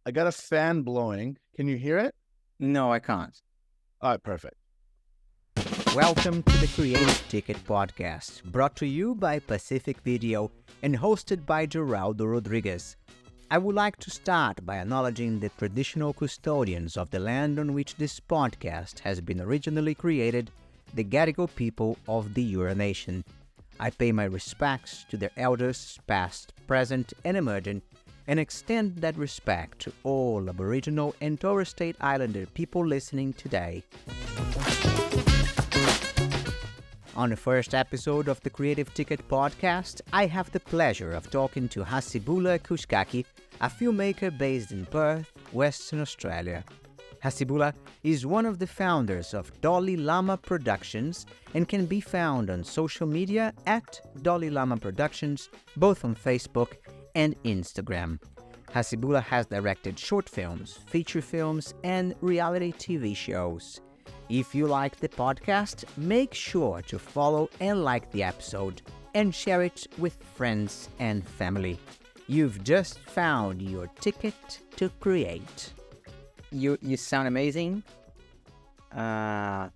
I got a fan blowing. Can you hear it? No, I can't. All right, perfect. Welcome to the Creative Ticket Podcast, brought to you by Pacific Video and hosted by Geraldo Rodriguez. I would like to start by acknowledging the traditional custodians of the land on which this podcast has been originally created, the Gadigal people of the Eora Nation. I pay my respects to their elders, past, present, and emerging, and extend that respect to all Aboriginal and Torres Strait Islander people listening today. On the first episode of the Creative Ticket Podcast, I have the pleasure of talking to Hassibullah Kushkaki, a filmmaker based in Perth, Western Australia. Hassibullah is one of the founders of Dalai Lama Productions and can be found on social media at Dalai Lama Productions, both on Facebook and Instagram. Hassibullah has directed short films, feature films, and reality TV shows. If you like the podcast, make sure to follow and like the episode and share it with friends and family. You've just found your ticket to create. You sound amazing. Did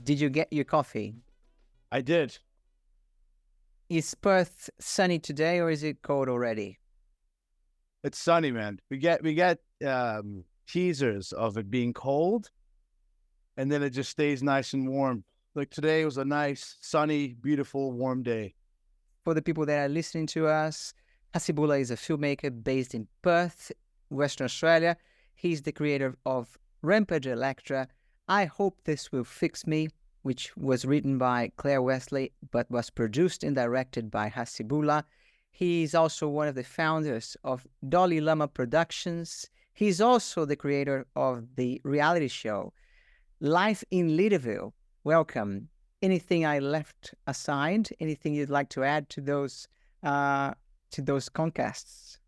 you get your coffee? I did. Is Perth sunny today or is it cold already? It's sunny, man. We get teasers of it being cold, and then it just stays nice and warm. Like today was a nice, sunny, beautiful, warm day. For the people that are listening to us, Hassibullah is a filmmaker based in Perth, Western Australia. He's the creator of Rampage Electra, I Hope This Will Fix Me, which was written by Claire Wesley, but was produced and directed by Hassibullah. He's also one of the founders of Dalai Lama Productions. He's also the creator of the reality show Life in Leaderville. Welcome. Anything I left aside? Anything you'd like to add to those contests?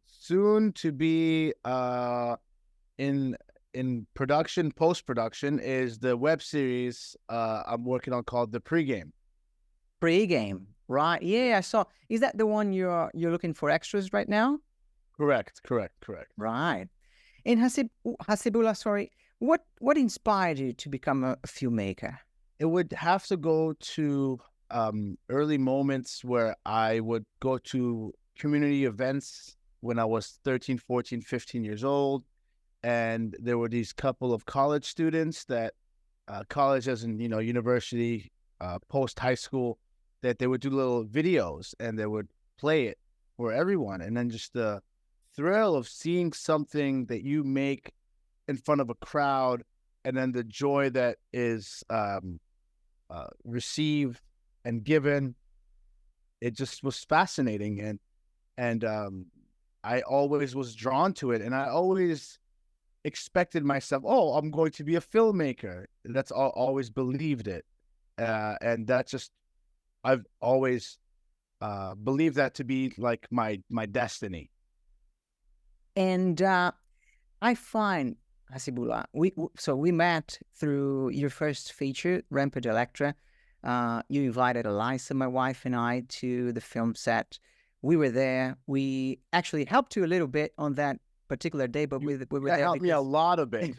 Soon to be in production, post-production, is the web series I'm working on called The Pregame. Pregame, right? Yeah, I saw. Is that the one you're looking for extras right now? Correct. Right. And Hassibullah, sorry, what inspired you to become a filmmaker? It would have to go to early moments where I would go to community events when I was 13, 14, 15 years old. And there were these couple of college students that, college as in, university, post-high school, that they would do little videos and they would play it for everyone. And then just the thrill of seeing something that you make in front of a crowd, and then the joy that is received and given, it just was fascinating. And I always was drawn to it, and I always expected myself, I'm going to be a filmmaker. That's always believed it. And that's just, I've always believed that to be like my destiny. And I find, Hassibullah, we met through your first feature, Rampage Electra. You invited Eliza, my wife, and I to the film set. We were there. We actually helped you a little bit on that particular day, but we were there. That helped me a lot of it.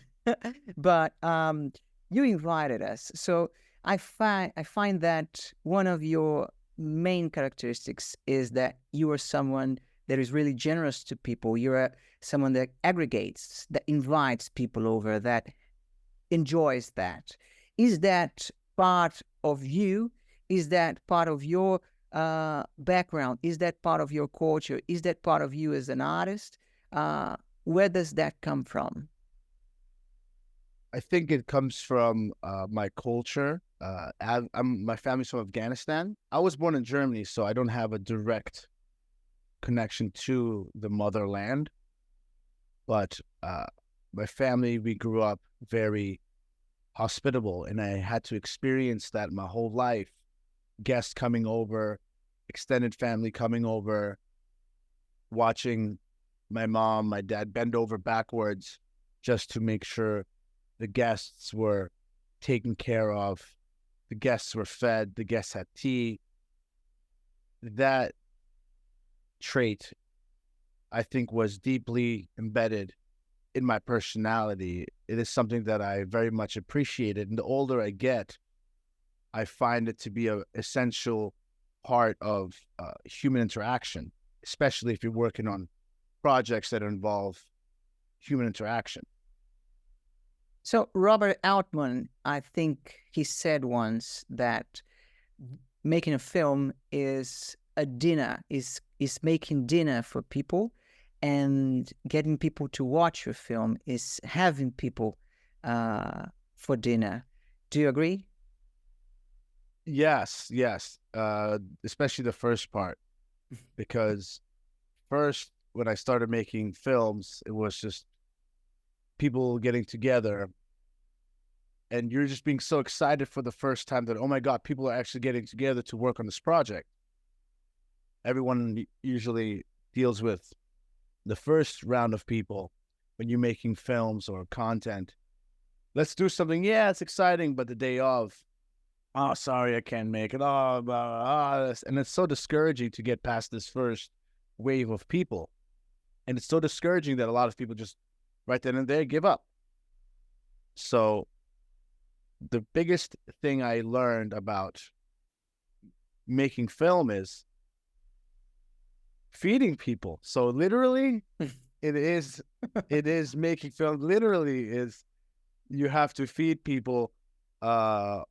But you invited us. So I find that one of your main characteristics is that you are someone that is really generous to people. You're someone that aggregates, that invites people over, that enjoys that. Is that part of you? Is that part of your background? Is that part of your culture? Is that part of you as an artist? Where does that come from? I think it comes from my culture. My family's from Afghanistan. I was born in Germany, so I don't have a direct connection to the motherland. But my family, we grew up very hospitable, and I had to experience that my whole life. Guests coming over, extended family coming over, watching my mom, my dad bend over backwards just to make sure the guests were taken care of, the guests were fed, the guests had tea. That trait I think was deeply embedded in my personality. It is something that I very much appreciated. And the older I get, I find it to be an essential part of human interaction, especially if you're working on projects that involve human interaction. So Robert Altman, I think he said once that making a film is a dinner, is making dinner for people, and getting people to watch your film is having people for dinner. Do you agree? Yes, yes. Especially the first part, because first, when I started making films, it was just people getting together, and you're just being so excited for the first time that, oh my God, people are actually getting together to work on this project. Everyone usually deals with the first round of people when you're making films or content. Let's do something. Yeah, it's exciting, but the day of, oh, sorry, I can't make it. Oh, blah, blah. And it's so discouraging to get past this first wave of people. And it's so discouraging that a lot of people just right then and there give up. So the biggest thing I learned about making film is feeding people. So literally, it is making film. Literally, is you have to feed people, or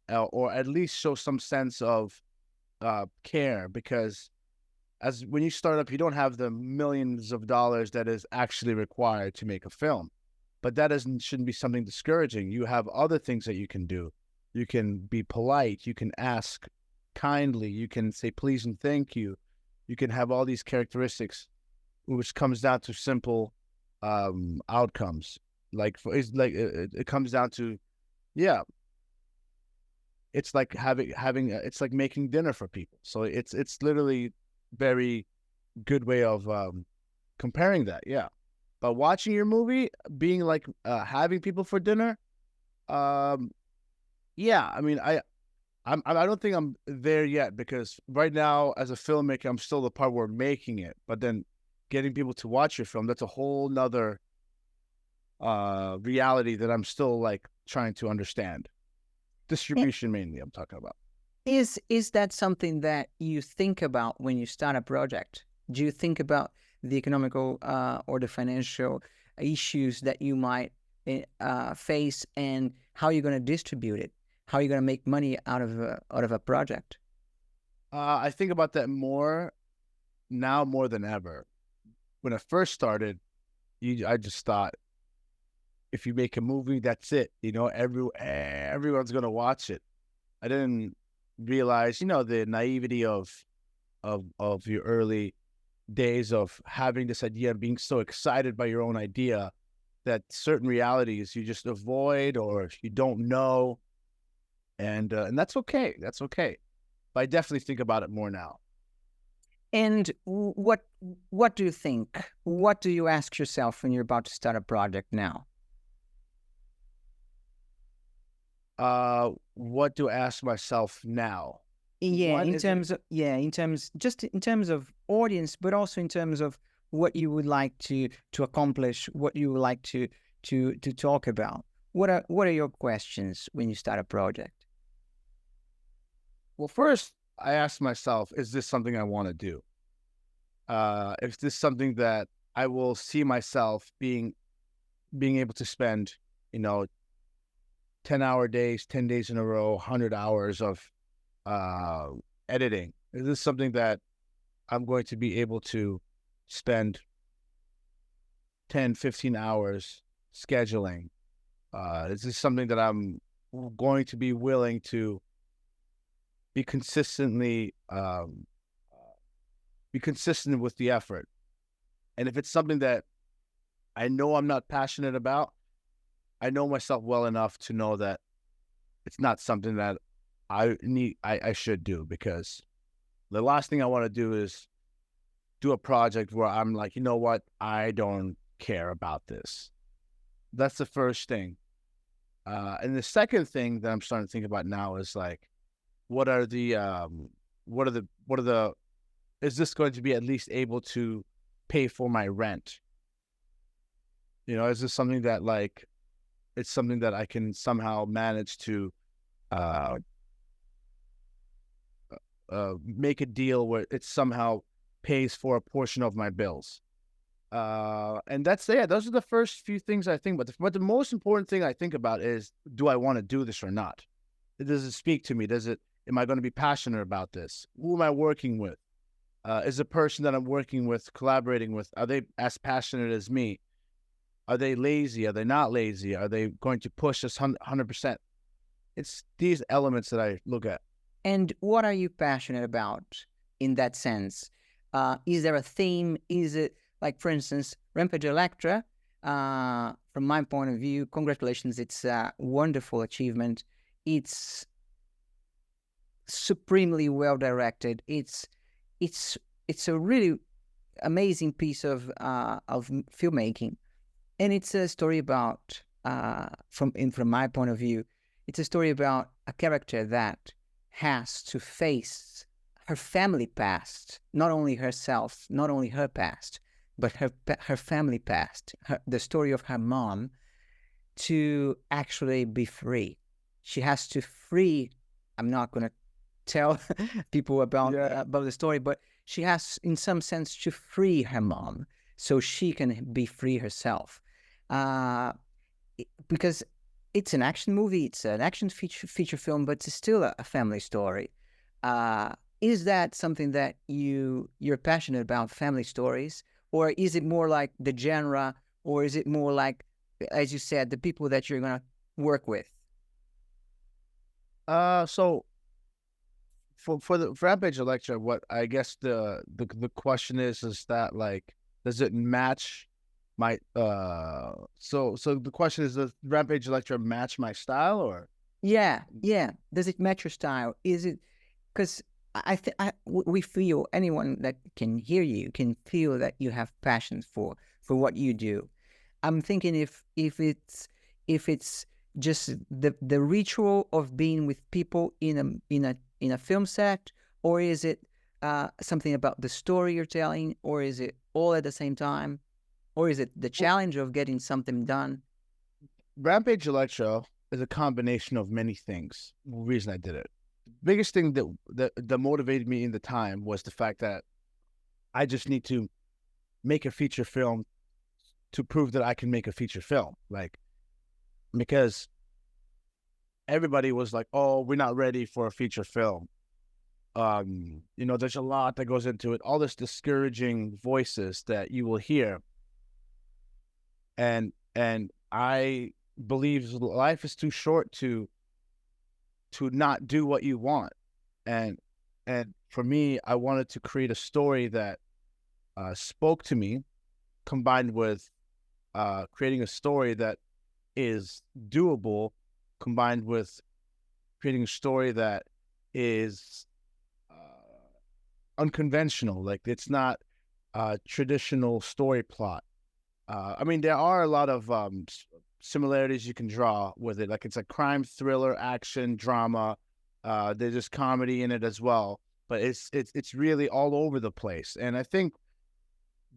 at least show some sense of care, because as when you start up, you don't have the millions of dollars that is actually required to make a film. But that shouldn't be something discouraging. You have other things that you can do. You can be polite. You can ask kindly. You can say please and thank you. You can have all these characteristics, which comes down to simple outcomes. It comes down to, yeah, it's like it's like making dinner for people. So it's literally very good way of comparing that. Yeah. But watching your movie, being like having people for dinner, yeah. I mean, I don't think I'm there yet, because right now as a filmmaker, I'm still the part where I'm making it. But then getting people to watch your film, that's a whole nother reality that I'm still like trying to understand. Distribution mainly, I'm talking about. Is that something that you think about when you start a project? Do you think about the economical or the financial issues that you might face, and how you're going to distribute it, how you're going to make money out of a project? I think about that more now more than ever. When I first started, I just thought, if you make a movie, that's it. Everyone's going to watch it. I didn't realize, the naivety of your early days of having this idea and being so excited by your own idea that certain realities you just avoid or you don't know, and that's okay. That's okay. But I definitely think about it more now. And what do you think? What do you ask yourself when you're about to start a project now? What do I ask myself now? Yeah, in terms of audience, but also in terms of what you would like to accomplish, what you would like to talk about. What are your questions when you start a project? Well, first I ask myself, is this something I want to do? Is this something that I will see myself being able to spend, 10-hour days, 10 days in a row, 100 hours of editing? Is this something that I'm going to be able to spend 10, 15 hours scheduling? Is this something that I'm going to be willing to be consistent with the effort? And if it's something that I know I'm not passionate about, I know myself well enough to know that it's not something that I should do, because the last thing I want to do is do a project where I'm like, you know what, I don't care about this. That's the first thing. And the second thing that I'm starting to think about now is like, is this going to be at least able to pay for my rent? You know, is this something that like it's something that I can somehow manage to uh, make a deal where it somehow pays for a portion of my bills? And that's, yeah, those are the first few things I think about. But the most important thing I think about is, do I want to do this or not? Does it speak to me? Am I going to be passionate about this? Who am I working with? Is the person that I'm working with, collaborating with, are they as passionate as me? Are they lazy? Are they not lazy? Are they going to push us 100%? It's these elements that I look at. And what are you passionate about in that sense? Is there a theme? Is it, like, for instance, Rampage Electra? From my point of view, congratulations. It's a wonderful achievement. It's supremely well directed. It's a really amazing piece of filmmaking. And it's a story about, from my point of view, it's a story about a character that has to face her family past, not only herself, not only her past, but her family past, the story of her mom, to actually be free. She has to free. I'm not going to tell people about the story, but she has, in some sense, to free her mom so she can be free herself. Because it's an action movie, it's an action feature film, but it's still a family story. Is that something that you're passionate about, family stories, or is it more like the genre, or is it more like, as you said, the people that you're going to work with? So for the Rampage Electra, what I guess the question is that, like, does it match my so the question is, does Rampage Electra match my style, or does it match your style? Is it, because we feel, anyone that can hear you can feel that you have passion for what you do. I'm thinking if it's just the ritual of being with people in a film set, or is it something about the story you're telling, or is it all at the same time, or is it the challenge of getting something done? Rampage Electra is a combination of many things. The reason I did it, the biggest thing that motivated me in the time was the fact that I just need to make a feature film to prove that I can make a feature film. Like, because everybody was like, "Oh, we're not ready for a feature film." You know, there's a lot that goes into it. All this discouraging voices that you will hear, and I believe life is too short to not do what you want. And for me, I wanted to create a story that spoke to me, combined with creating a story that is doable, combined with creating a story that is unconventional. Like, it's not a traditional story plot. I mean, there are a lot of similarities you can draw with it. Like, it's a crime thriller, action, drama. There's just comedy in it as well. But it's really all over the place. And I think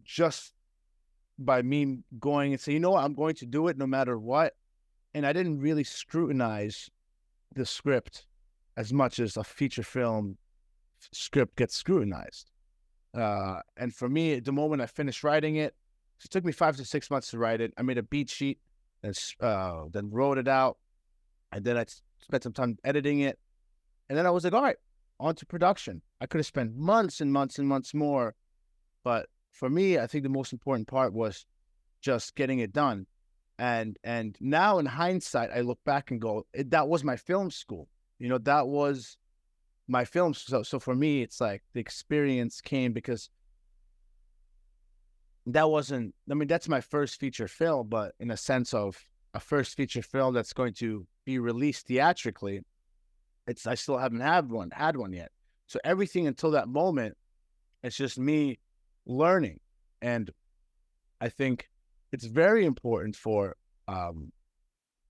just by me going and saying, you know what, I'm going to do it no matter what. And I didn't really scrutinize the script as much as a feature film script gets scrutinized. And for me, the moment I finished writing it, it took me 5 to 6 months to write it. I made a beat sheet and then wrote it out. And then I spent some time editing it. And then I was like, all right, on to production. I could have spent months and months and months more. But for me, I think the most important part was just getting it done. And now in hindsight, I look back and go, that was my film school. You know, that was my film. So for me, it's like the experience came because that wasn't, I mean, that's my first feature film, but in a sense of a first feature film that's going to be released theatrically, I still haven't had one yet. So everything until that moment, it's just me learning. And I think it's very important for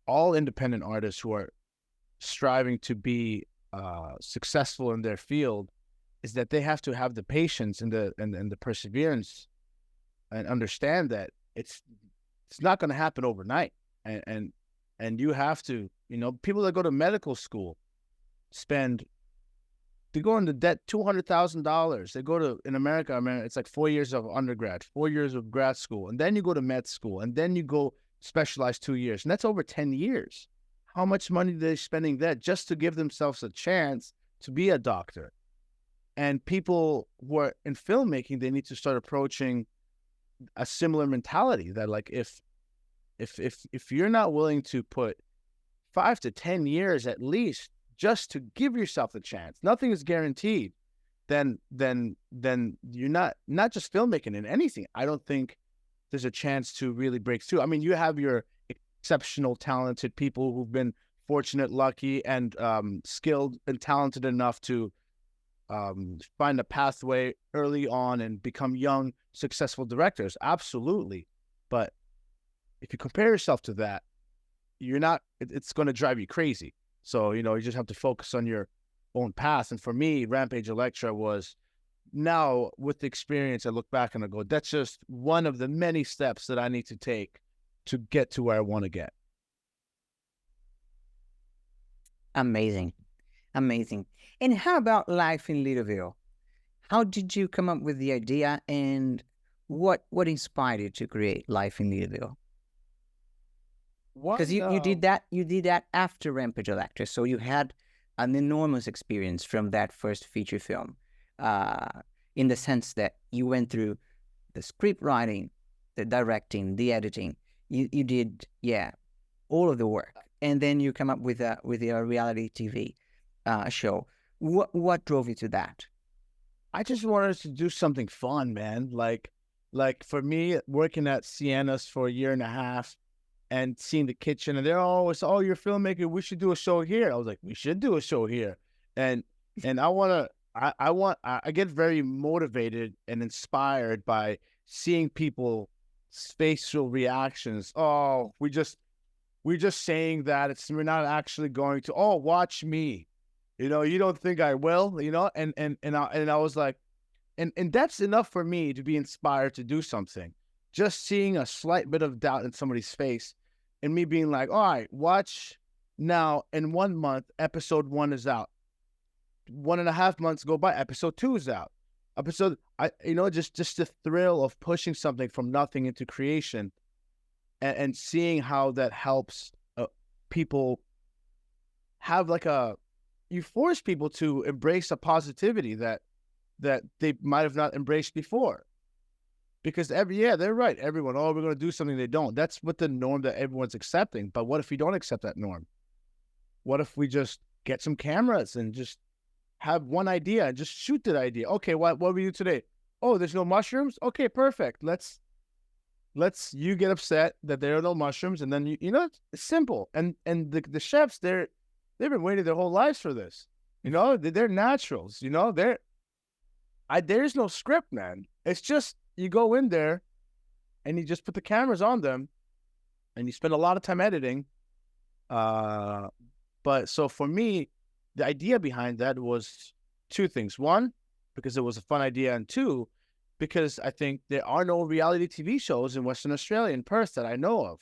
all independent artists who are striving to be successful in their field, is that they have to have the patience and the perseverance and understand that it's not going to happen overnight. And you have to, people that go to medical school they go into debt $200,000. They go to, in America, it's like 4 years of undergrad, 4 years of grad school, and then you go to med school, and then you go specialize 2 years, and that's over 10 years. How much money are they spending there just to give themselves a chance to be a doctor? And people who are in filmmaking, they need to start approaching a similar mentality that, like, if you're not willing to put 5 to 10 years at least just to give yourself the chance, nothing is guaranteed, then you're not just filmmaking, in anything. I don't think there's a chance to really break through. I mean, you have your exceptional, talented people who've been fortunate, lucky, and skilled and talented enough to find a pathway early on and become young, successful directors. Absolutely. But if you compare yourself to that, it's going to drive you crazy. So, you just have to focus on your own path. And for me, Rampage Electra was, now with the experience, I look back and I go, that's just one of the many steps that I need to take to get to where I want to get. Amazing. Amazing. And how about life in Leaderville? How did you come up with the idea, and what inspired you to create Life in Leaderville? Because you did that after Rampage Electra, so you had an enormous experience from that first feature film, in the sense that you went through the script writing, the directing, the editing. You did, all of the work, and then you come up with a reality TV show. What drove you to that? I just wanted to do something fun, man. Like for me, working at Sienna's for a year and a half, and seeing the kitchen, and they're always, oh, you're a filmmaker, we should do a show here. I was like, we should do a show here. And I get very motivated and inspired by seeing people's facial reactions. Oh, we're just saying that, we're not actually going to, oh, watch me. You don't think I will, and I was like, and that's enough for me to be inspired to do something. Just seeing a slight bit of doubt in somebody's face, and me being like, all right, watch now. In 1 month, episode 1 is out. 1.5 months go by, episode 2 is out. Just the thrill of pushing something from nothing into creation, and seeing how that helps people have you force people to embrace a positivity that they might have not embraced before. Because they're right. Everyone, oh, we're going to do something, they don't. That's what the norm that everyone's accepting. But what if we don't accept that norm? What if we just get some cameras and just have one idea and just shoot that idea? Okay, what we do today? Oh, there's no mushrooms? Okay, perfect. Let's you get upset that there are no mushrooms, and then it's simple. And the chefs, they've been waiting their whole lives for this. They're naturals. There's no script, man. It's just, you go in there and you just put the cameras on them, and you spend a lot of time editing. But so for me, the idea behind that was 2 things. 1, because it was a fun idea, and 2, because I think there are no reality TV shows in Western Australia, in Perth, that I know of.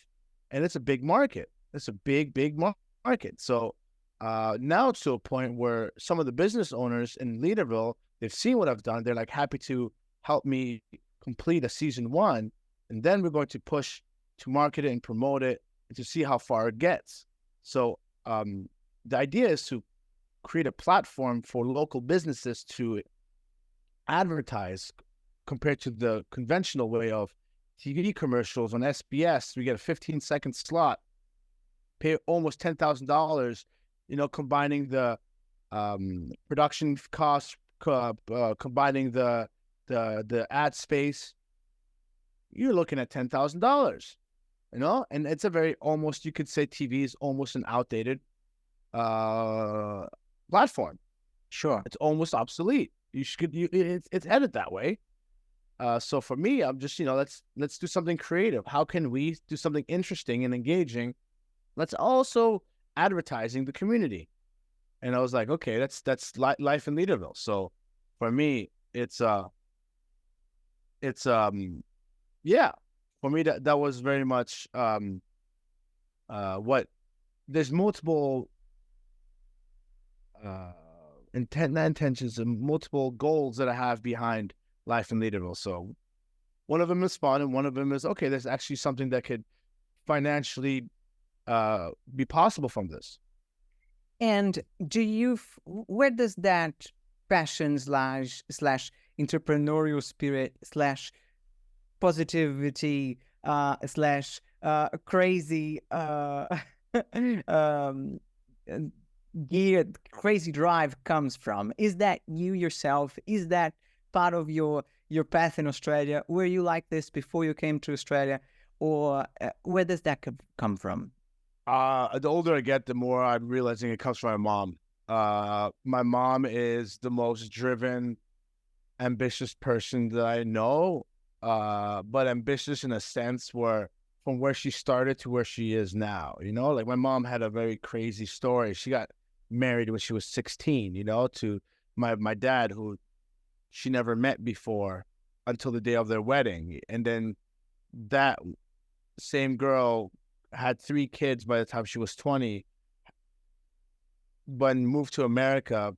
And it's a big market. It's a big, big market. So now it's to a point where some of the business owners in Leaderville, they've seen what I've done. They're happy to help me complete a season 1, and then we're going to push to market it and promote it and to see how far it gets. So the idea is to create a platform for local businesses to advertise, compared to the conventional way of TV commercials on SBS. We get a 15-second slot, pay almost $10,000, combining the production costs, combining the ad space. You're looking at $10,000, and it's a very, almost, you could say TV is almost an outdated platform. Sure. It's almost obsolete. It's headed that way. So for me, I'm just, let's do something creative. How can we do something interesting and engaging? Let's also advertising the community. And I was like, okay, that's life in Leaderville. So for me, it's Yeah, for me that was very much what there's multiple not intentions and multiple goals that I have behind life in Leaderville. So one of them is fun, and one of them is okay. There's actually something that could financially be possible from this. And where does that passion slash entrepreneurial spirit slash positivity slash crazy um, gear crazy drive comes from? Is that you yourself? Is that part of your path in Australia? Were you like this before you came to Australia, or where does that come from? The older I get, the more I'm realizing it comes from my mom. My mom is the most driven, ambitious person that I know, but ambitious in a sense where from where she started to where she is now, like my mom had a very crazy story. She got married when she was 16, to my dad, who she never met before until the day of their wedding. And then that same girl had 3 kids by the time she was 20, but moved to America,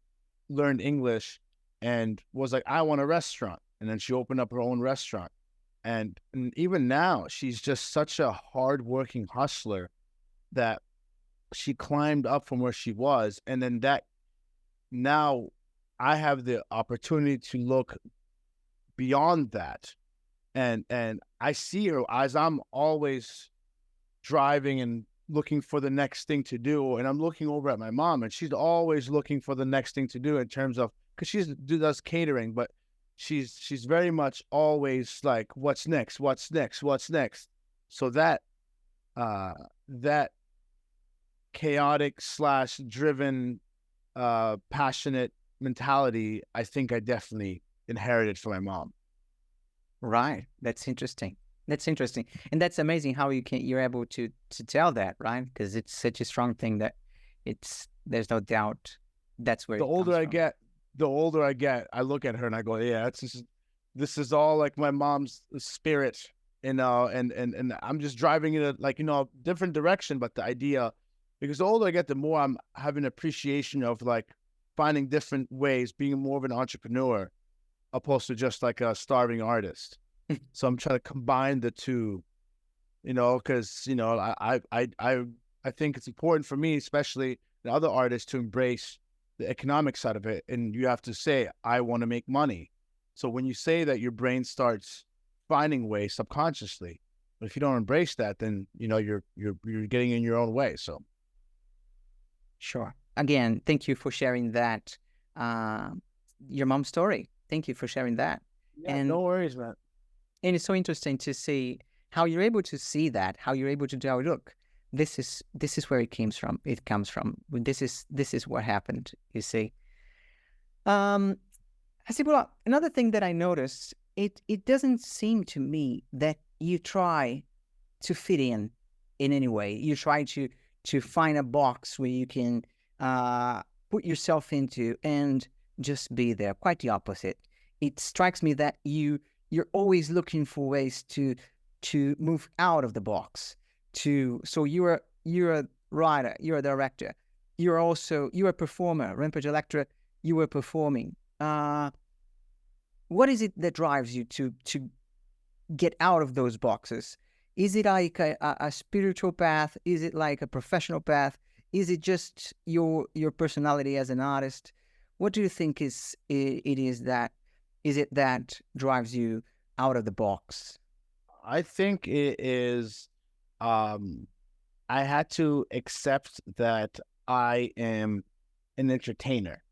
learned English, and was like, I want a restaurant. And then she opened up her own restaurant. And even now, she's just such a hardworking hustler that she climbed up from where she was. And then now I have the opportunity to look beyond that. And I see her as I'm always driving and looking for the next thing to do. And I'm looking over at my mom, and she's always looking for the next thing to do in terms of, because she does catering, but she's very much always like, what's next? What's next? What's next? So that chaotic slash driven, passionate mentality, I think I definitely inherited from my mom. Right. That's interesting. And that's amazing how you're able to tell that, right? Because it's such a strong thing that there's no doubt that's where the older I get, I look at her and I go, yeah, this is all like my mom's spirit, and I'm just driving in a different direction. But the idea, because the older I get, the more I'm having appreciation of like finding different ways, being more of an entrepreneur, opposed to just like a starving artist. So I'm trying to combine the two, because I think it's important for me, especially the other artists, to embrace the economic side of it. And you have to say, I want to make money. So when you say that, your brain starts finding ways subconsciously. But if you don't embrace that, then you're getting in your own way. So sure. Again, thank you for sharing that. Your mom's story. Thank you for sharing that. Yeah, and no worries, man. And it's so interesting to see how you're able to see that, how you're able to tell, look, this is where it comes from. This is what happened, you see. Hassibullah, another thing that I noticed, it doesn't seem to me that you try to fit in any way. You try to find a box where you can put yourself into and just be there. Quite the opposite. It strikes me that you're always looking for ways to move out of the box. So you're a writer, you're a director, you're a performer. Rampage Electra, you were performing. What is it that drives you to get out of those boxes? Is it like a spiritual path? Is it like a professional path? Is it just your personality as an artist? What do you think is it that drives you out of the box? I think it is, I had to accept that I am an entertainer.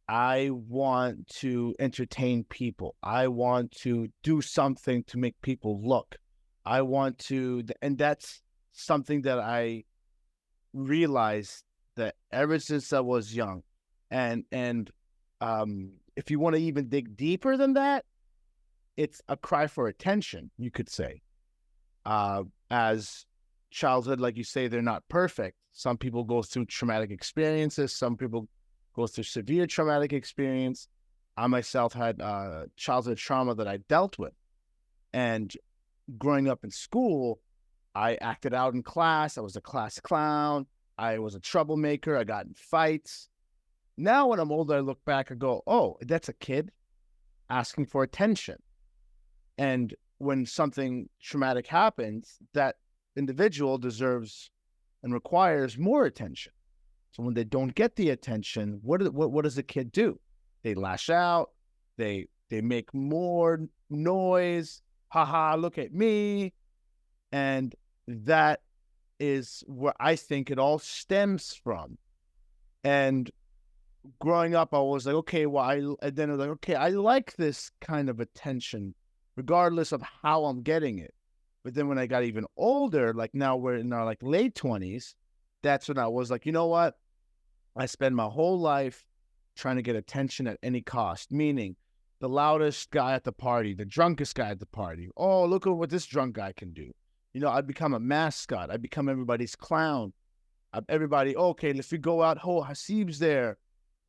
I want to entertain people. I want to do something to make people look. I want to, and that's something that I realized that ever since I was young. And if you want to even dig deeper than that, it's a cry for attention, you could say. As childhood, like you say, they're not perfect. Some people go through traumatic experiences. Some people go through severe traumatic experience. I myself had childhood trauma that I dealt with. And growing up in school, I acted out in class. I was a class clown. I was a troublemaker. I got in fights. Now, when I'm older, I look back and go, oh, that's a kid asking for attention. And when something traumatic happens, that individual deserves and requires more attention. So when they don't get the attention, what does the kid do? They lash out. They make more noise. Haha, look at me. And that is where I think it all stems from. And growing up, I was like, okay, and then I was like, okay, I like this kind of attention, regardless of how I'm getting it. But then when I got even older, like now we're in our like late 20s, that's when I was like, you know what? I spend my whole life trying to get attention at any cost, meaning the loudest guy at the party, the drunkest guy at the party. Oh, look at what this drunk guy can do. I'd become a mascot. I'd become everybody's clown. Everybody, okay, if we go out, oh, Hassib's there.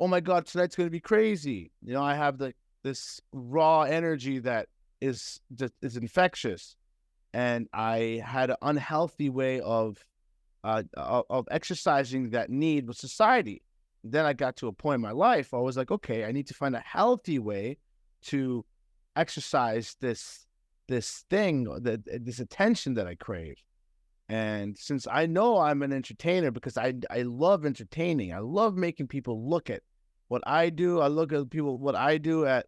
Oh my God, tonight's going to be crazy. I have this raw energy that is infectious. And I had an unhealthy way of exercising that need with society. Then I got to a point in my life where I was like, okay, I need to find a healthy way to exercise this thing, this attention that I crave. And since I know I'm an entertainer, because I love entertaining, I love making people look at what I do. I look at people what I do at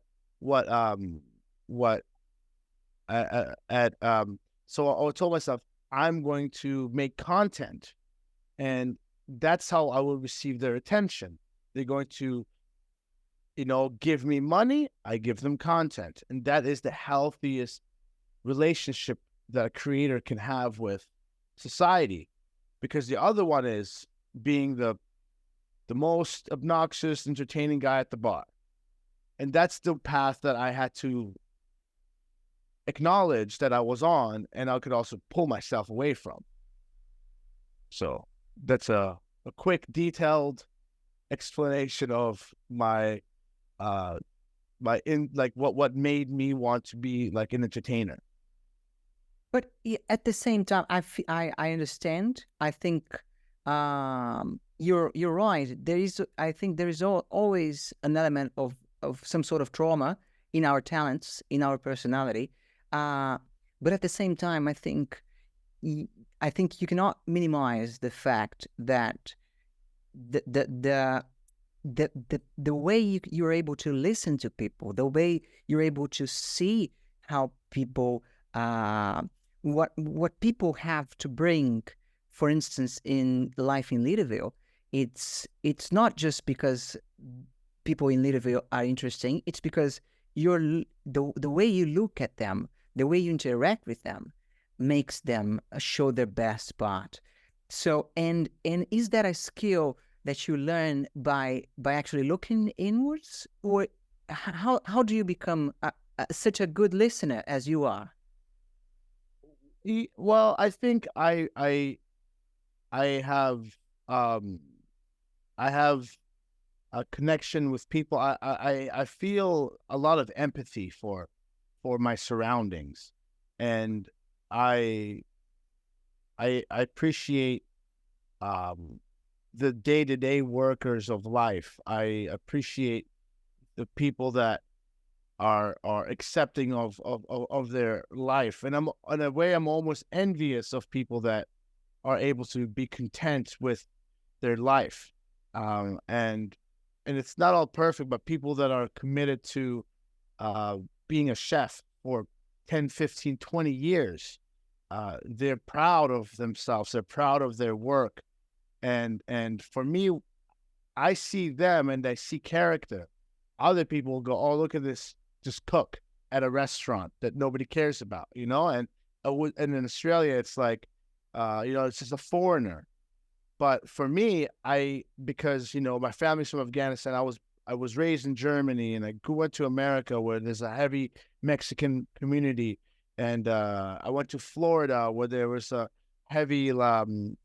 so I told myself I'm going to make content, and that's how I will receive their attention. They're going to, give me money. I give them content, and that is the healthiest relationship that a creator can have with society, because the other one is being the most obnoxious, entertaining guy at the bar. And that's the path that I had to acknowledge that I was on, and I could also pull myself away from. So that's a quick, detailed explanation of my what made me want to be like an entertainer. But at the same time, I understand. I think you're right. I think there is always an element of some sort of trauma in our talents, in our personality. But at the same time, I think you cannot minimize the fact that the way you're able to listen to people, the way you're able to see how people, what people have to bring, for instance, in life in Leaderville, it's not just because people in Leaderville are interesting. It's because the way you look at them, the way you interact with them, makes them show their best part. So, and is that a skill that you learn by actually looking inwards, or how do you become such a good listener as you are? Well, I think I have a connection with people. I feel a lot of empathy for my surroundings, and I appreciate the day-to-day workers of life. I appreciate the people that are accepting of their life, and in a way I'm almost envious of people that are able to be content with their life, and it's not all perfect, but people that are committed to being a chef for 10, 15, 20 years. They're proud of themselves. They're proud of their work. And for me, I see them and I see character. Other people will go, oh, look at this, just cook at a restaurant that nobody cares about, and in Australia, it's like, it's just a foreigner. But for me, because my family's from Afghanistan, I was raised in Germany, and I went to America where there's a heavy Mexican community, and I went to Florida where there was a heavy Latino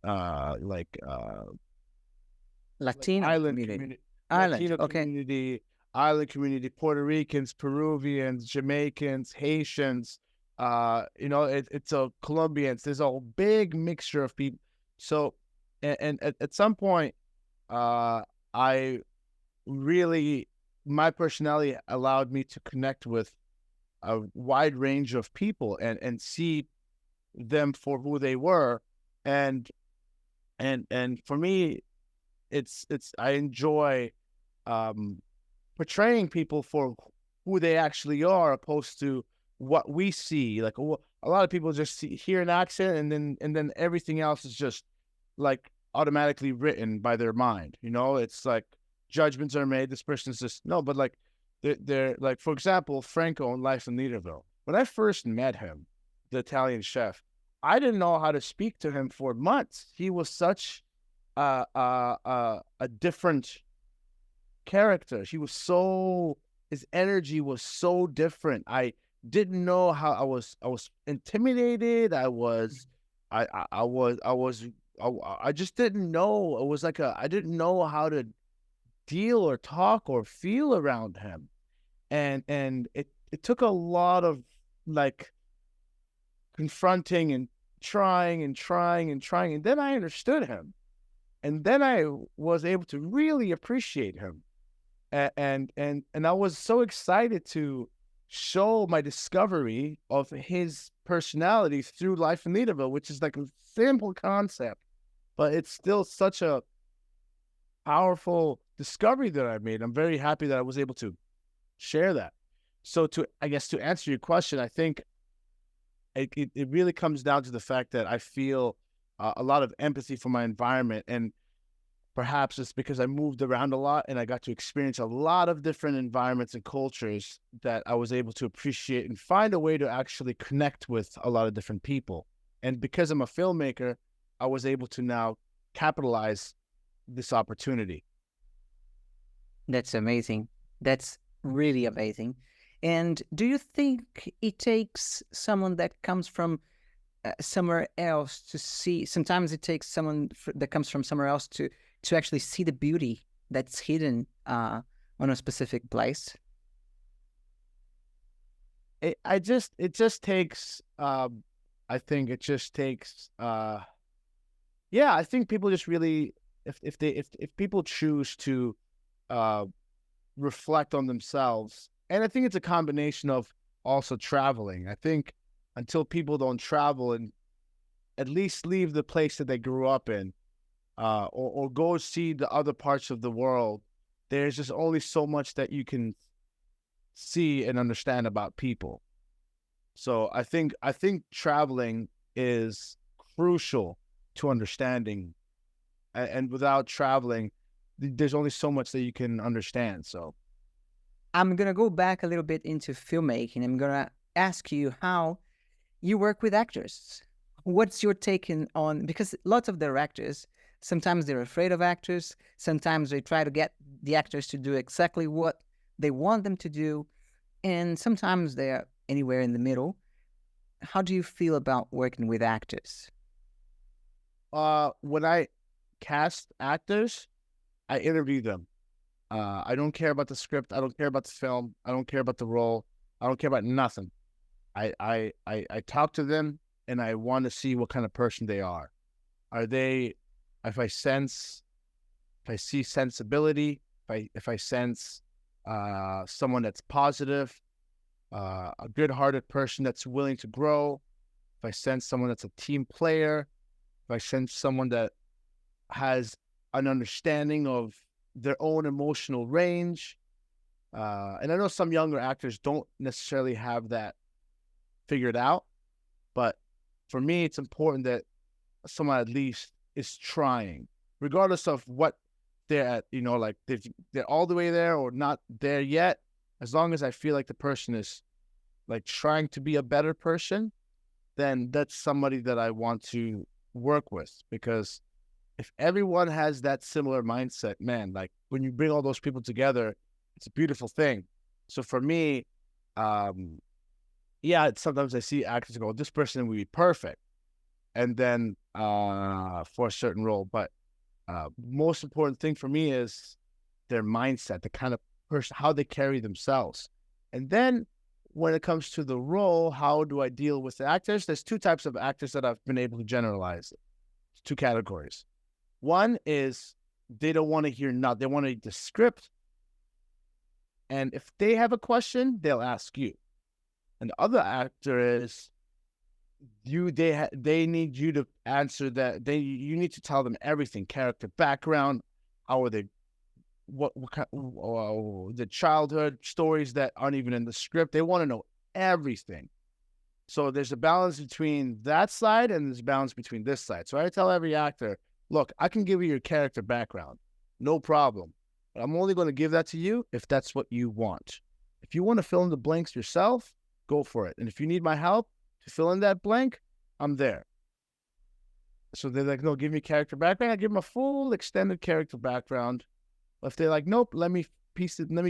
island community. Latino Okay. community, island community, Puerto Ricans, Peruvians, Jamaicans, Haitians, it's a Colombians. There's a big mixture of people. So, and at some point, I really, my personality allowed me to connect with a wide range of people and see them for who they were. And for me, it's I enjoy portraying people for who they actually are, opposed to what we see. Like a lot of people just hear an accent, and then everything else is just like automatically written by their mind. It's like judgments are made. This person's just no, but like they're like, for example, Franco in Life in Leaderville. When I first met him, the Italian chef, I didn't know how to speak to him for months. He was such a different character. His energy was so different. I didn't know how. I was intimidated. I just didn't know. It was like I didn't know how to deal or talk or feel around him. And it took a lot of like confronting and trying. And then I understood him. And then I was able to really appreciate him. And I was so excited to show my discovery of his personality through Life in Leaderville, which is like a simple concept, but it's still such a powerful discovery that I made. I'm very happy that I was able to share that. So to answer your question, I think it really comes down to the fact that I feel a lot of empathy for my environment. And perhaps it's because I moved around a lot and I got to experience a lot of different environments and cultures that I was able to appreciate and find a way to actually connect with a lot of different people. And because I'm a filmmaker, I was able to now capitalize this opportunity. That's amazing. That's really amazing. And do you think it takes someone that comes from somewhere else to see? Sometimes it takes someone that comes from somewhere else to actually see the beauty that's hidden on a specific place. I think people just really, if people choose to reflect on themselves, and I think it's a combination of also traveling. I think until people don't travel and at least leave the place that they grew up in, or go see the other parts of the world, there's just only so much that you can see and understand about people. So I think traveling is crucial to understanding, and without traveling, there's only so much that you can understand. So I'm gonna go back a little bit into filmmaking. I'm gonna ask you how you work with actors. What's your take on, because lots of directors, sometimes they're afraid of actors, sometimes they try to get the actors to do exactly what they want them to do, and sometimes they're anywhere in the middle. How do you feel about working with actors? When I cast actors, I interview them. I don't care about the script. I don't care about the film. I don't care about the role. I don't care about nothing. I talk to them, and I want to see what kind of person they are. Are they, if I see sensibility, if I sense someone that's positive, a good-hearted person that's willing to grow, if I sense someone that's a team player, if I sense someone that has an understanding of their own emotional range. And I know some younger actors don't necessarily have that figured out, but for me, it's important that someone at least is trying, regardless of what they're at, like they're all the way there or not there yet. As long as I feel like the person is like trying to be a better person, then that's somebody that I want to work with. Because if everyone has that similar mindset, man, like when you bring all those people together, it's a beautiful thing. So for me, sometimes I see actors go, this person would be perfect. And then for a certain role. But most important thing for me is their mindset, the kind of person, how they carry themselves. And then when it comes to the role, how do I deal with the actors? There's two types of actors that I've been able to generalize. Two categories. One is they don't want to hear nothing. They want to read the script. And if they have a question, they'll ask you. And the other actor is they need you to answer that. You need to tell them everything, character background, how are they, what the childhood stories that aren't even in the script. They want to know everything. So there's a balance between that side and there's a balance between this side. So I tell every actor, look, I can give you your character background, no problem. But I'm only going to give that to you if that's what you want. If you want to fill in the blanks yourself, go for it. And if you need my help to fill in that blank, I'm there. So they're like, no, give me character background. I give them a full extended character background. If they're like, nope, let me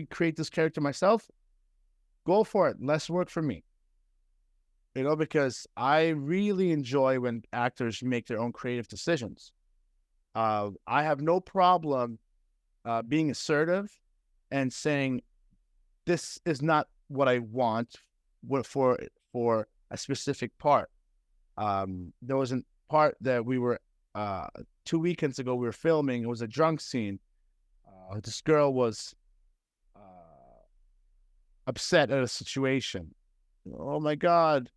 create this character myself, go for it. Less work for me. You know, because I really enjoy when actors make their own creative decisions. I have no problem being assertive and saying, this is not what I want for a specific part. There was a part that we were, 2 weekends ago, we were filming. It was a drunk scene. This girl was upset at a situation. Oh my God,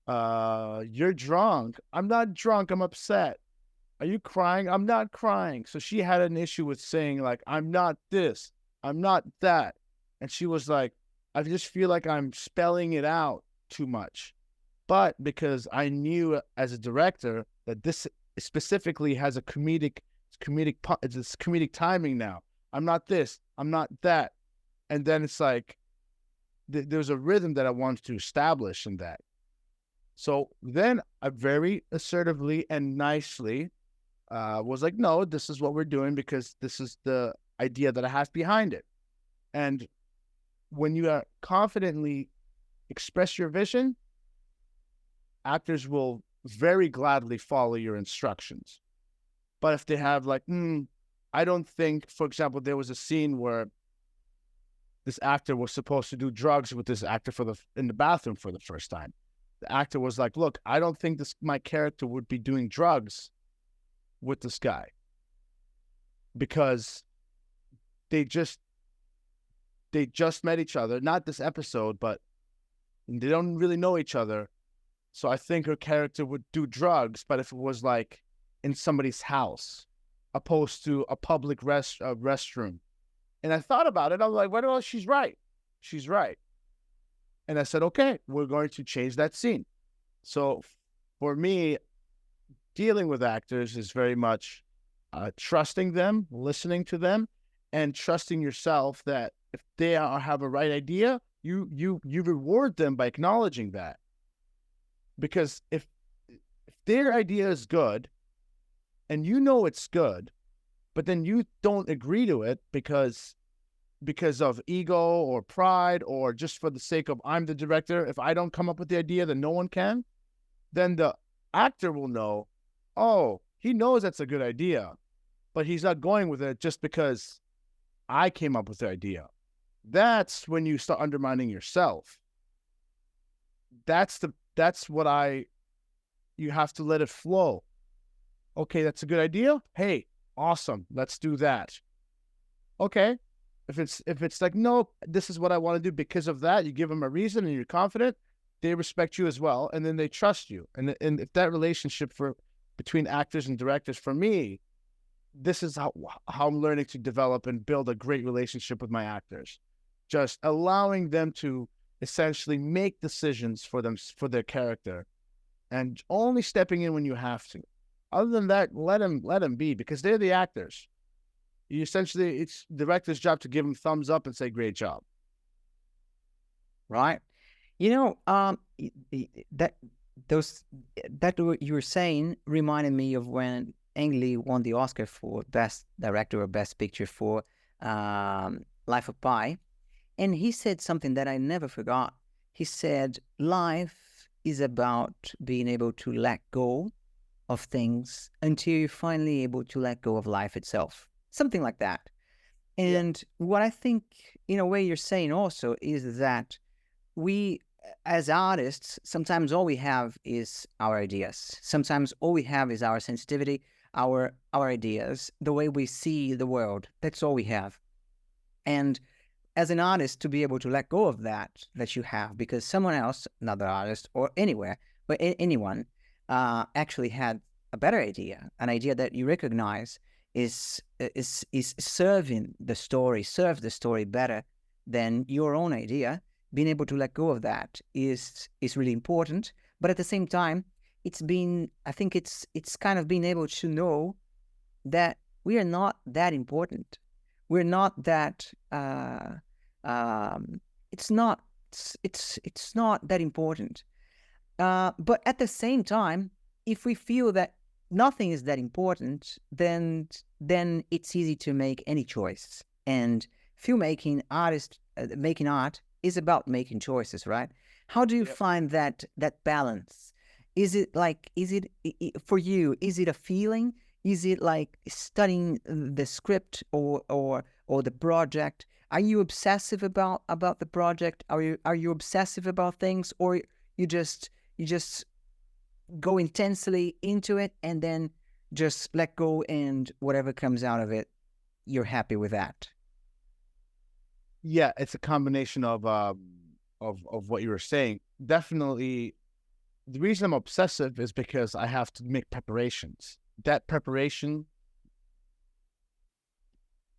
you're drunk. I'm not drunk, I'm upset. Are you crying? I'm not crying. So she had an issue with saying, like, I'm not this, I'm not that. And she was like, I just feel like I'm spelling it out too much. But because I knew as a director that this specifically has a comedic timing now. I'm not this, I'm not that. And then it's like, there's a rhythm that I wanted to establish in that. So then I very assertively and nicely was like, no, this is what we're doing because this is the idea that I have behind it. And when you confidently express your vision, actors will very gladly follow your instructions. But if they have like, I don't think, for example, there was a scene where this actor was supposed to do drugs with this actor in the bathroom for the first time. The actor was like, look, I don't think my character would be doing drugs with this guy because they just met each other, not this episode, but they don't really know each other. So I think her character would do drugs, but if it was like in somebody's house, opposed to a public restroom. And I thought about it. I was like, well, she's right. She's right. And I said, okay, we're going to change that scene. So for me, dealing with actors is very much trusting them, listening to them, and trusting yourself that if they have a right idea, you reward them by acknowledging that. Because if their idea is good and you know it's good, but then you don't agree to it because of ego or pride or just for the sake of I'm the director, if I don't come up with the idea, then no one can, then the actor will know, oh, he knows that's a good idea, but he's not going with it just because I came up with the idea. That's when you start undermining yourself. You have to let it flow. Okay, that's a good idea. Hey, awesome. Let's do that. Okay. If it's like, no, this is what I want to do because of that, you give them a reason and you're confident, they respect you as well. And then they trust you. And if that relationship between actors and directors, for me, this is how I'm learning to develop and build a great relationship with my actors. Just allowing them to essentially make decisions for their character and only stepping in when you have to. Other than that, let them be because they're the actors. It's the director's job to give them thumbs up and say, great job. Right. You know, that what you were saying reminded me of when Ang Lee won the Oscar for Best Director or Best Picture for Life of Pi. And he said something that I never forgot. He said, life is about being able to let go of things until you're finally able to let go of life itself. Something like that. And what I think, in a way, you're saying also is that we as artists, sometimes all we have is our ideas. Sometimes all we have is our sensitivity, our ideas, the way we see the world. That's all we have. And as an artist, to be able to let go of that you have, because someone else, another artist, or anywhere, but anyone, actually had a better idea, an idea that you recognize is serving the story, serve the story better than your own idea. Being able to let go of that is really important. But at the same time, I think it's kind of being able to know that we are not that important. We're not that. It's not. It's not that important. But at the same time, if we feel that nothing is that important, then it's easy to make any choice. And filmmaking, making art is about making choices, right? How do you find that balance? Is it for you? Is it a feeling? Is it like studying the script or the project? Are you obsessive about the project? Are you obsessive about things, or you just go intensely into it and then just let go, and whatever comes out of it, you're happy with that? Yeah, it's a combination of what you were saying. Definitely, the reason I'm obsessive is because I have to make preparations. That preparation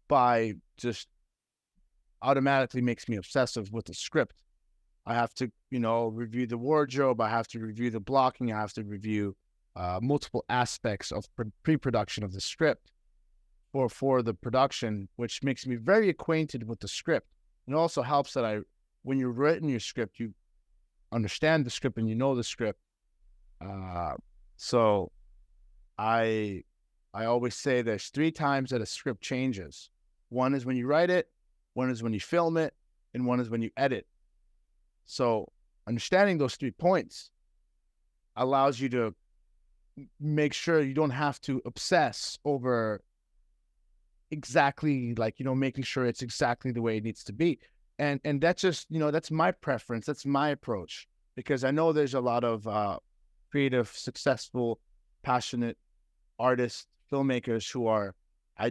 by just automatically makes me obsessive with the script. I have to, review the wardrobe. I have to review the blocking. I have to review multiple aspects of pre-production of the script for the production, which makes me very acquainted with the script. It also helps that when you're writing your script, you understand the script and you know the script. So I always say there's 3 times that a script changes. One is when you write it, one is when you film it, and one is when you edit. So understanding those 3 points allows you to make sure you don't have to obsess over exactly making sure it's exactly the way it needs to be. And that's just, that's my preference. That's my approach, because I know there's a lot of creative, successful, passionate artists, filmmakers who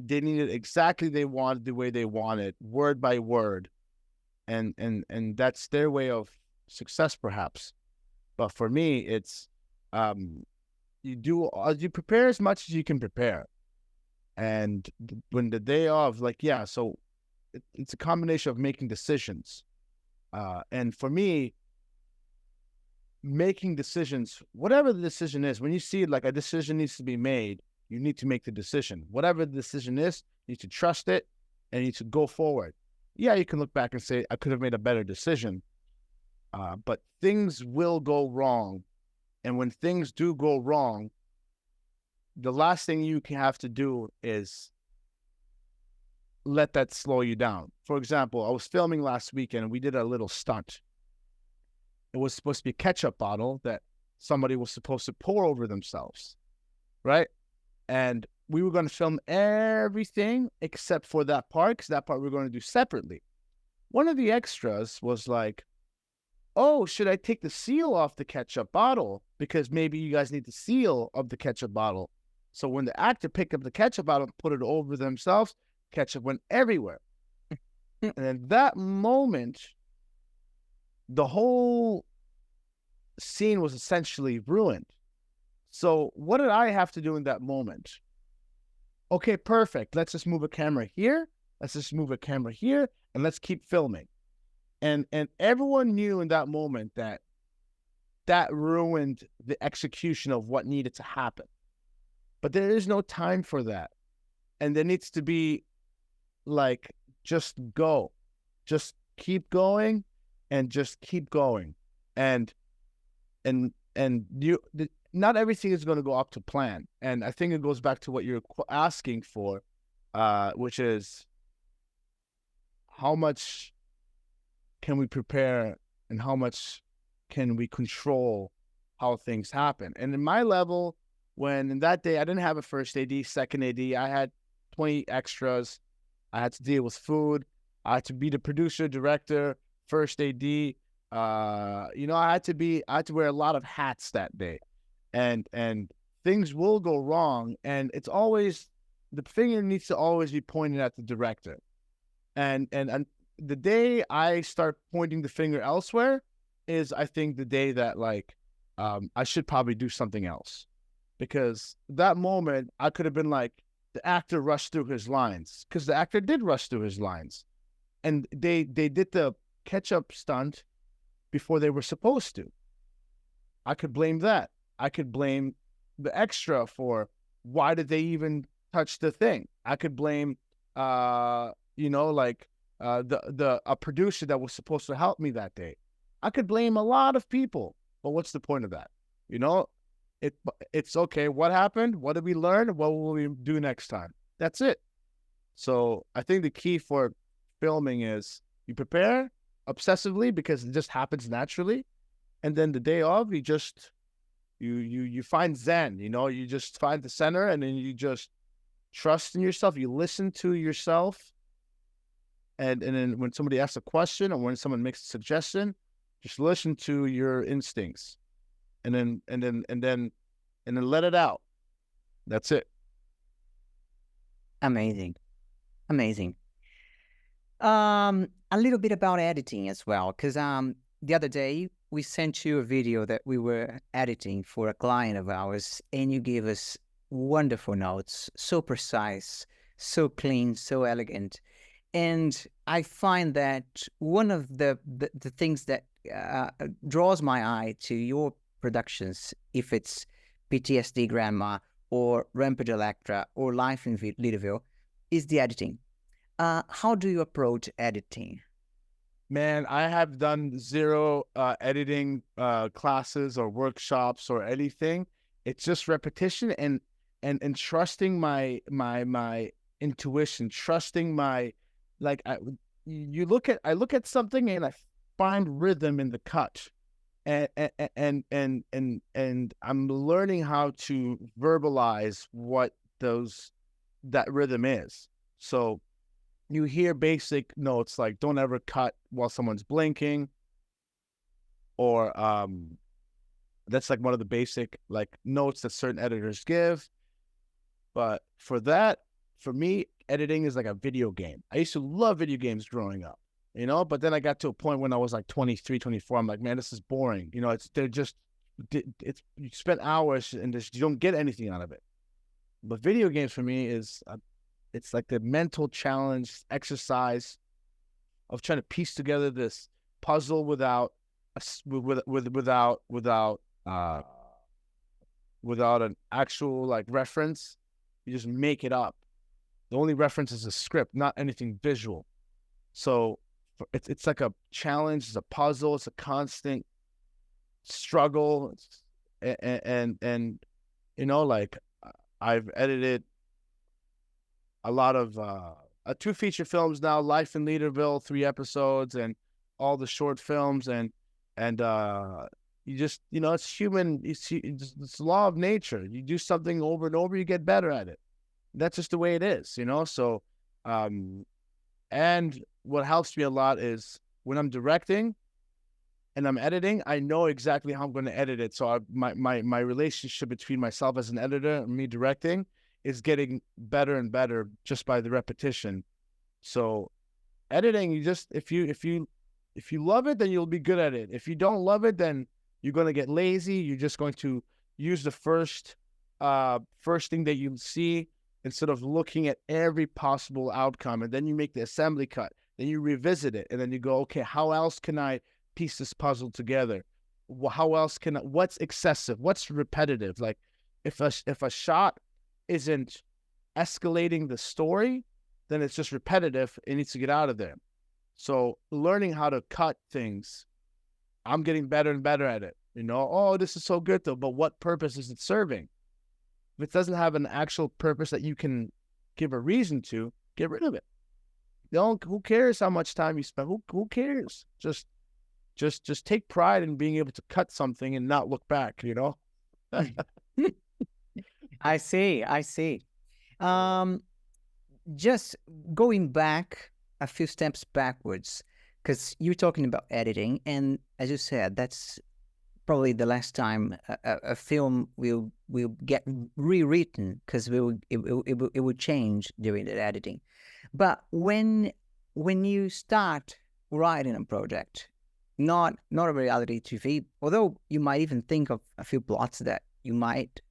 they need it exactly the way they want it, word by word. And that's their way of success, perhaps. But for me, it's you prepare as much as you can prepare. And when the day of, so it's a combination of making decisions. And for me, making decisions, whatever the decision is, when you see like a decision needs to be made, you need to make the decision. Whatever the decision is, you need to trust it and you need to go forward. Yeah, you can look back and say, I could have made a better decision. But things will go wrong. And when things do go wrong, the last thing you can have to do is let that slow you down. For example, I was filming last weekend and we did a little stunt. It was supposed to be a ketchup bottle that somebody was supposed to pour over themselves, right? And we were going to film everything except for that part, because that part we were going to do separately. One of the extras was like, oh, should I take the seal off the ketchup bottle? Because maybe you guys need the seal of the ketchup bottle. So when the actor picked up the ketchup bottle and put it over themselves, ketchup went everywhere. And in that moment, the whole scene was essentially ruined. So what did I have to do in that moment? Okay, perfect. Let's just move a camera here. Let's just move a camera here, and let's keep filming. And everyone knew in that moment that ruined the execution of what needed to happen. But there is no time for that. And there needs to be like, just go. Just keep going and just keep going. And not everything is going to go up to plan. And I think it goes back to what you're asking for, which is how much can we prepare and how much can we control how things happen. And in my level, when in that day I didn't have a first AD, second AD, I had 20 extras. I had to deal with food. I had to be the producer, director, first AD, I had to wear a lot of hats that day, and things will go wrong, and it's always the finger needs to always be pointed at the director, and the day I start pointing the finger elsewhere is, I think, the day that like I should probably do something else, because that moment I could have been like, the actor rushed through his lines, because the actor did rush through his lines, and they did the catch up stunt before they were supposed to. I could blame that. I could blame the extra for why did they even touch the thing. I could blame the a producer that was supposed to help me that day. I could blame a lot of people, but what's the point of that? You know, it's okay. What happened? What did we learn? What will we do next time? That's it. So I think the key for filming is you prepare obsessively because it just happens naturally, and then the day of you find zen. You just find the center, and then you just trust in yourself. You listen to yourself, and then when somebody asks a question or when someone makes a suggestion, just listen to your instincts, and then let it out. That's it. Amazing. Amazing. A little bit about editing as well, because the other day we sent you a video that we were editing for a client of ours, and you gave us wonderful notes, so precise, so clean, so elegant. And I find that one of the things that draws my eye to your productions, if it's PTSD Grandma or Rampage Electra or Life in Leaderville, is the editing. How do you approach editing? Man, I have done zero editing classes or workshops or anything. It's just repetition and trusting my intuition, trusting my I look at something and I find rhythm in the cut, and I'm learning how to verbalize what that rhythm is. So you hear basic notes like don't ever cut while someone's blinking, or that's like one of the basic like notes that certain editors give. But for me, editing is like a video game. I used to love video games growing up, but then I got to a point when I was like 23, 24. I'm like, man, this is boring. You spend hours and you don't get anything out of it. But video games for me it's like the mental challenge exercise of trying to piece together this puzzle without an actual like reference. You just make it up. The only reference is a script, not anything visual. So it's like a challenge, it's a puzzle, it's a constant struggle. And like I've edited a lot of 2 feature films now, Life in Leaderville, 3 episodes, and all the short films, and you just it's human. It's the law of nature. You do something over and over, you get better at it. That's just the way it is, So, and what helps me a lot is when I'm directing and I'm editing, I know exactly how I'm going to edit it. So my relationship between myself as an editor and me directing is getting better and better just by the repetition. So editing, you just if you love it, then you'll be good at it. If you don't love it, then you're going to get lazy. You're just going to use the first thing that you see instead of looking at every possible outcome. And then you make the assembly cut. Then you revisit it. And then you go, okay, how else can I piece this puzzle together? How else what's excessive? What's repetitive? Like if a shot isn't escalating the story, then it's just repetitive. It needs to get out of there. So learning how to cut things, I'm getting better and better at it. Oh, this is so good though, but what purpose is it serving? If it doesn't have an actual purpose that you can give a reason to, get rid of it. Who cares how much time you spend? Who cares? Just take pride in being able to cut something and not look back, I see. Just going back a few steps backwards, because you're talking about editing, and as you said, that's probably the last time a film will get rewritten, because it will change during the editing. But when you start writing a project, not a reality TV, although you might even think of a few plots that you might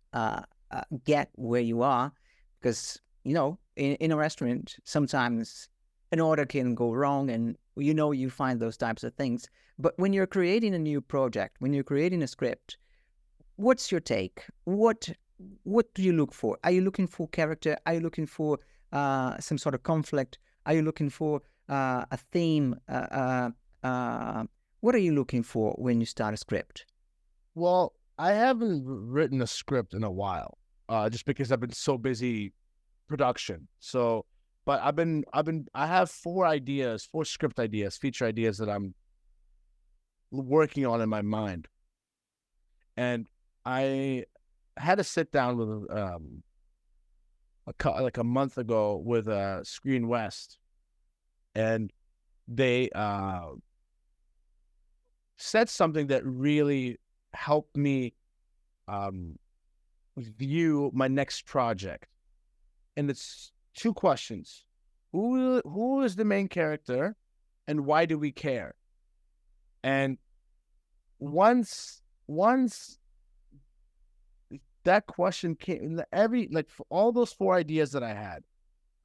get where you are, because in a restaurant sometimes an order can go wrong, and you find those types of things. But when you're creating a new project, when you're creating a script, what's your take? What do you look for? Are you looking for character? Are you looking for some sort of conflict? Are you looking for a theme? What are you looking for when you start a script? Well, I haven't written a script in a while, just because I've been so busy production. So, but I have four script ideas, feature ideas that I'm working on in my mind. And I had to sit down with like a month ago with Screen West, and they said something that really helped me view my next project. And it's two questions: who is the main character, and why do we care? And once that question came, for all those four ideas that I had,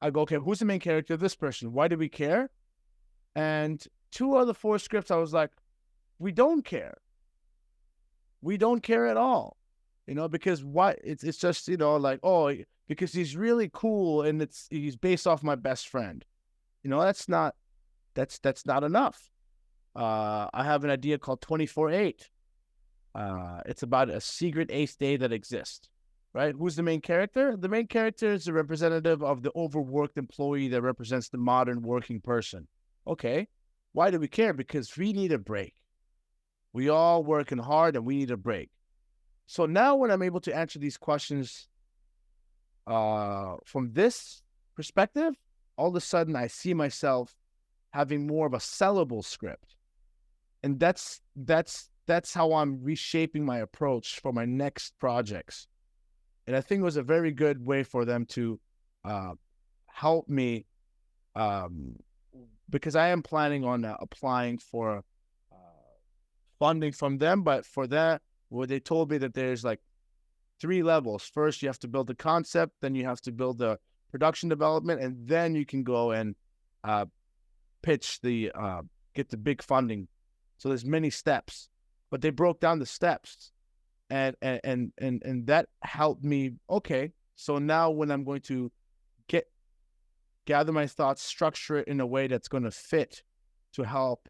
I go, okay, who's the main character? This person. Why do we care? And two of the four scripts, I was like, we don't care. We don't care at all. Because why? It's just, because he's really cool and he's based off my best friend. That's not enough. I have an idea called 24/8. It's about a secret eighth day that exists, right? Who's the main character? The main character is the representative of the overworked employee that represents the modern working person. Okay, why do we care? Because we need a break. We all working hard and we need a break. So now when I'm able to answer these questions from this perspective, all of a sudden I see myself having more of a sellable script. And that's how I'm reshaping my approach for my next projects. And I think it was a very good way for them to help me, because I am planning on applying for funding from them. But for that, they told me that there's like 3 levels. First, you have to build the concept, then you have to build the production development, and then you can go and pitch get the big funding. So there's many steps, but they broke down the steps, and that helped me. Okay, so now when I'm going to gather my thoughts, structure it in a way that's going to fit to help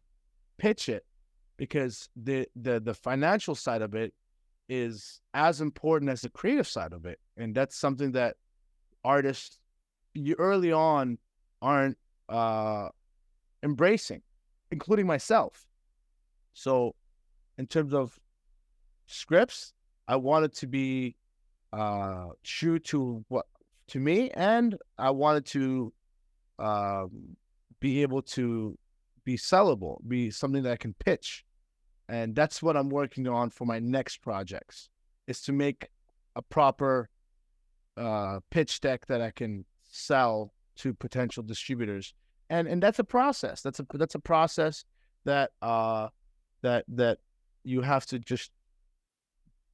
pitch it, because the financial side of it is as important as the creative side of it, and that's something that artists early on aren't embracing, including myself. So in terms of scripts, I wanted to be true to me, and I wanted to be able to be sellable, be something that I can pitch. And that's what I'm working on for my next projects, is to make a proper pitch deck that I can sell to potential distributors. And that's a process. That's a process that that you have to just,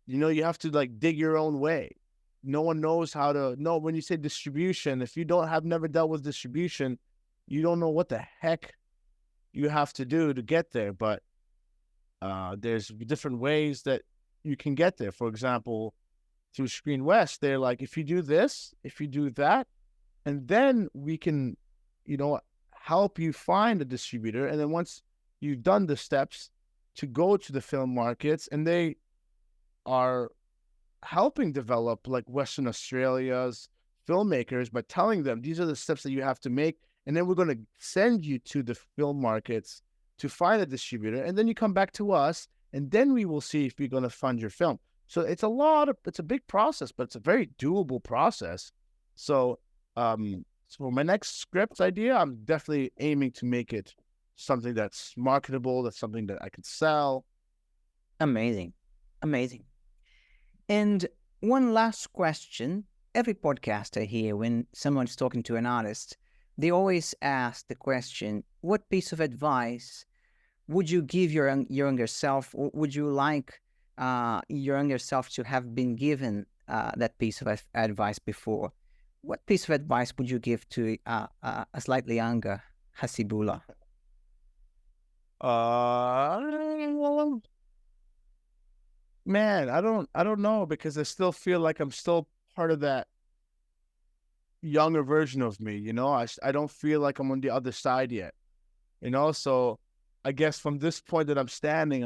you have to like dig your own way. No one knows how to know. When you say distribution, if you never dealt with distribution, you don't know what the heck you have to do to get there. But there's different ways that you can get there. For example, through Screen West, they're like, if you do this, if you do that, and then we can, help you find a distributor. And then once you've done the steps to go to the film markets, and they are helping develop like Western Australia's filmmakers by telling them these are the steps that you have to make, and then we're going to send you to the film markets to find a distributor, and then you come back to us, and then we will see if we're going to fund your film. So it's a big process, but it's a very doable process. So for my next script idea, I'm definitely aiming to make it something that's marketable, that's something that I could sell. Amazing. Amazing. And one last question. Every podcaster here, when someone's talking to an artist, they always ask the question, what piece of advice would you give your younger self, or would you like your younger self to have been given that piece of advice before? What piece of advice would you give to a slightly younger Hassibullah? Man, I don't know, because I still feel like I'm still part of that younger version of me, you know. I don't feel like I'm on the other side yet, you know. So I guess from this point that I'm standing,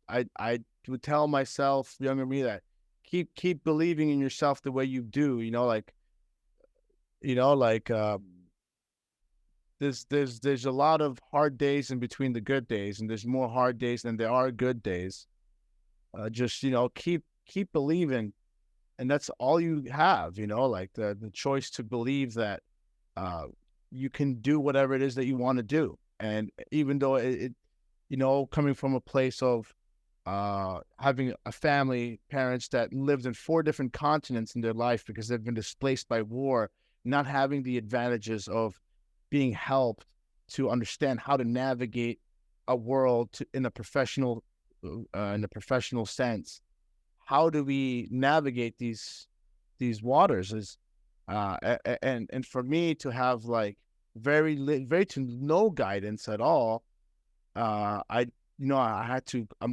I would tell myself, younger me, that keep believing in yourself the way you do, you know, like, there's a lot of hard days in between the good days, and there's more hard days than there are good days. Just, you know, keep believing, and that's all you have, you know, like the choice to believe that you can do whatever it is that you want to do. And even though it you know, coming from a place of having a family, parents that lived in 4 different continents in their life because they've been displaced by war, not having the advantages of being helped to understand how to navigate a world in a professional sense. How do we navigate these waters? Is and for me to have like very to no guidance at all, I'm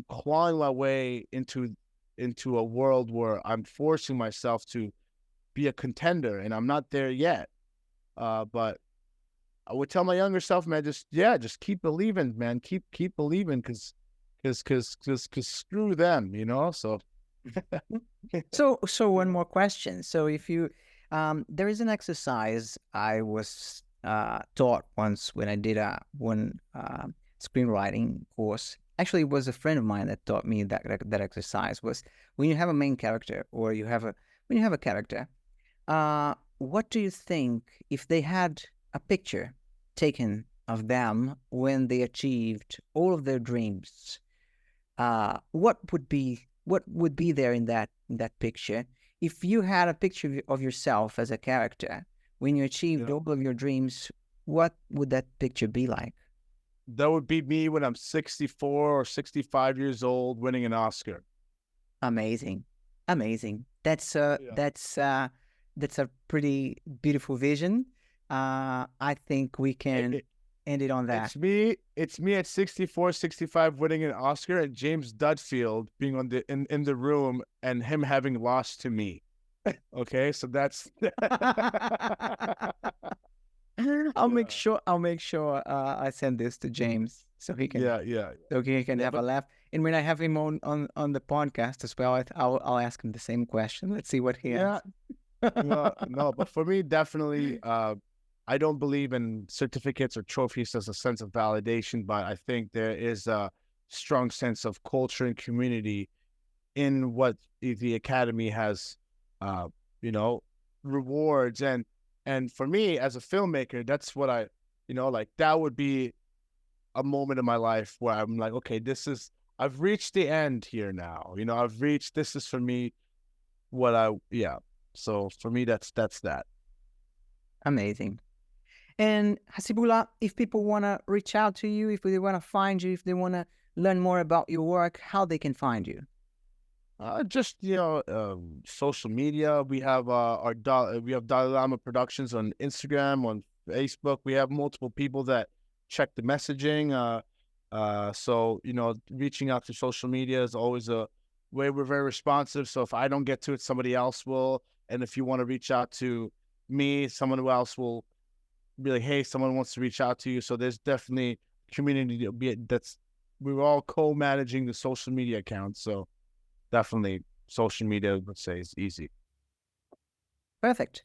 clawing my way into a world where I'm forcing myself to be a contender, and I'm not there yet. But I would tell my younger self, man, just keep believing, man. Keep believing, because screw them, you know. So So one more question. So if you, there is an exercise I was taught once when I did one screenwriting course. Actually, it was a friend of mine that taught me that exercise. Was when you have a main character, or when you have a character, what do you think if they had a picture taken of them when they achieved all of their dreams? What would be there in that picture? If you had a picture of yourself as a character when you achieved all of your dreams, what would that picture be like? That would be me when I'm 64 or 65 years old, winning an Oscar. Amazing, amazing. That's a pretty beautiful vision. I think we can end it on that. It's me at 64, 65 winning an Oscar, and James Dudfield being on in the room and him having lost to me. Okay, so that's I'll make sure I send this to James so he can so he can have a laugh. And when I have him on the podcast as well, I'll ask him the same question. Let's see what he has. No, but for me, definitely, I don't believe in certificates or trophies as a sense of validation, but I think there is a strong sense of culture and community in what the Academy has, rewards. And for me as a filmmaker, that's what that would be a moment in my life where I'm like, okay, I've reached the end here now. You know, this is for me So for me, that's that. Amazing. And Hassibullah, if people want to reach out to you, if they want to find you, if they want to learn more about your work, how they can find you? Social media. We have we have Dalai Lama Productions on Instagram, on Facebook. We have multiple people that check the messaging. So reaching out to social media is always a way. We're very responsive. So if I don't get to it, somebody else will. And if you want to reach out to me, someone else will be like, hey, someone wants to reach out to you. So there's definitely community we're all co-managing the social media accounts. So definitely social media, I would say, is easy. Perfect.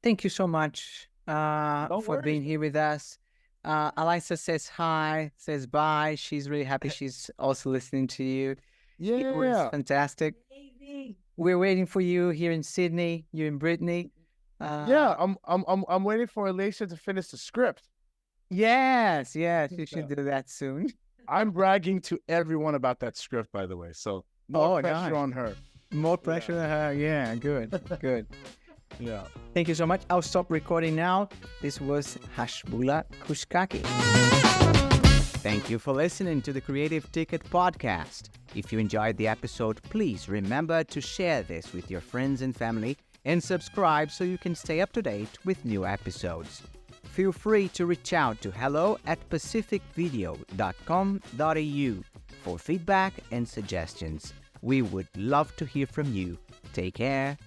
Thank you so much for being here with us. Alyssa says hi, says bye. She's really happy. She's also listening to you. Yeah, it was fantastic. We're waiting for you here in Sydney. You're in Brittany. I'm waiting for Alicia to finish the script. Yes, you should do that soon. I'm bragging to everyone about that script, by the way. So no pressure on her. More pressure on her. Yeah, good, good. Yeah. Thank you so much. I'll stop recording now. This was Hassibullah Kushkaki. Thank you for listening to the Creative Ticket podcast. If you enjoyed the episode, please remember to share this with your friends and family and subscribe so you can stay up to date with new episodes. Feel free to reach out to hello@pacificvideo.com.au for feedback and suggestions. We would love to hear from you. Take care